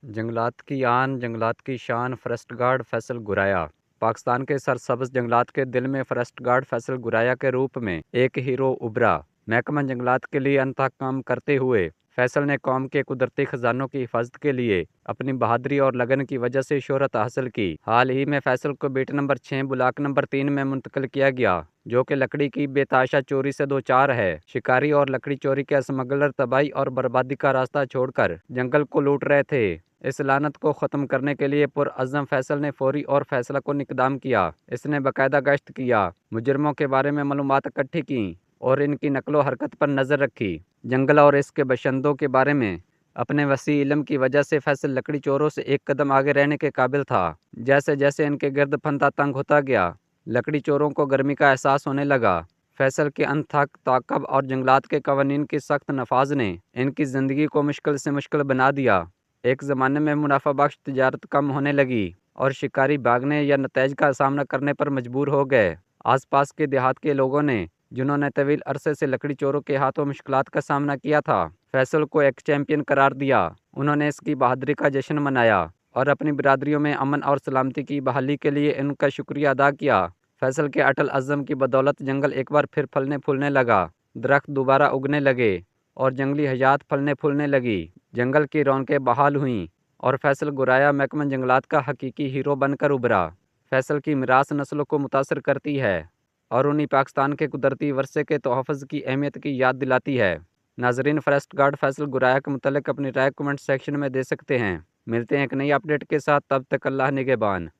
जंगलात की आन, जंगलात की शान, फॉरेस्ट गार्ड फैसल गुराया। पाकिस्तान के सरसब्ज जंगलात के दिल में फॉरेस्ट गार्ड फैसल गुराया के रूप में एक हीरो उभरा। महकमा जंगलात के लिए अनथक काम करते हुए फैसल ने कौम के कुदरती खजानों की हिफाजत के लिए अपनी बहादुरी और लगन की वजह से शोहरत हासिल की। हाल ही में फैसल को बेट नंबर 6 ब्लॉक नंबर 3 में मुंतकिल किया गया, जो कि लकड़ी की बेताशा चोरी से दो चार है। शिकारी और लकड़ी चोरी के स्मगलर तबाही और बर्बादी का रास्ता छोड़कर जंगल को लूट रहे थे। इस लानत को ख़त्म करने के लिए पुरअज़्म फैसल ने फौरी और फैसला को इक़दाम किया। इसने बाकायदा गश्त किया, मुजरमों के बारे में मालूमात इकट्ठी की और इनकी नकलो हरकत पर नज़र रखी। जंगल और इसके बशिंदों के बारे में अपने वसी इल्म की वजह से फैसल लकड़ी चोरों से एक कदम आगे रहने के काबिल था। जैसे जैसे इनके गिरद फंदा तंग होता गया, लकड़ी चोरों को गर्मी का एहसास होने लगा। फैसल के अनथक ताक़ब और जंगलात के कवानीन की सख्त नफाज ने इनकी ज़िंदगी को मुश्किल से मुश्किल बना दिया। एक ज़माने में मुनाफा बख्श तिजारत कम होने लगी और शिकारी भागने या नतज का सामना करने पर मजबूर हो गए। आसपास के देहात के लोगों ने, जिन्होंने तवील अरसे से लकड़ी चोरों के हाथों मुश्किलात का सामना किया था, फैसल को एक चैंपियन करार दिया। उन्होंने इसकी बहादुरी का जश्न मनाया और अपनी बिरादरियों में अमन और सलामती की बहाली के लिए इनका शुक्रिया अदा किया। फैसल के अटल अज़्म की बदौलत जंगल एक बार फिर फलने फूलने लगा, दरख्त दोबारा उगने लगे और जंगली हयात फलने फूलने लगी। जंगल की रौनकें बहाल हुईं और फैसल गुराया महकमा जंगलात का हकीकी हीरो बनकर उभरा। फैसल की मिरास नस्लों को मुतासर करती है और उन्हीं पाकिस्तान के कुदरती वर्से के तोहफ़्ज़ की अहमियत की याद दिलाती है। नाजरीन, फॉरेस्ट गार्ड फैसल गुराया के मुतल्लिक़ अपनी राय कमेंट सेक्शन में दे सकते हैं। मिलते हैं एक नई अपडेट के साथ, तब तक अल्लाह निगहबान।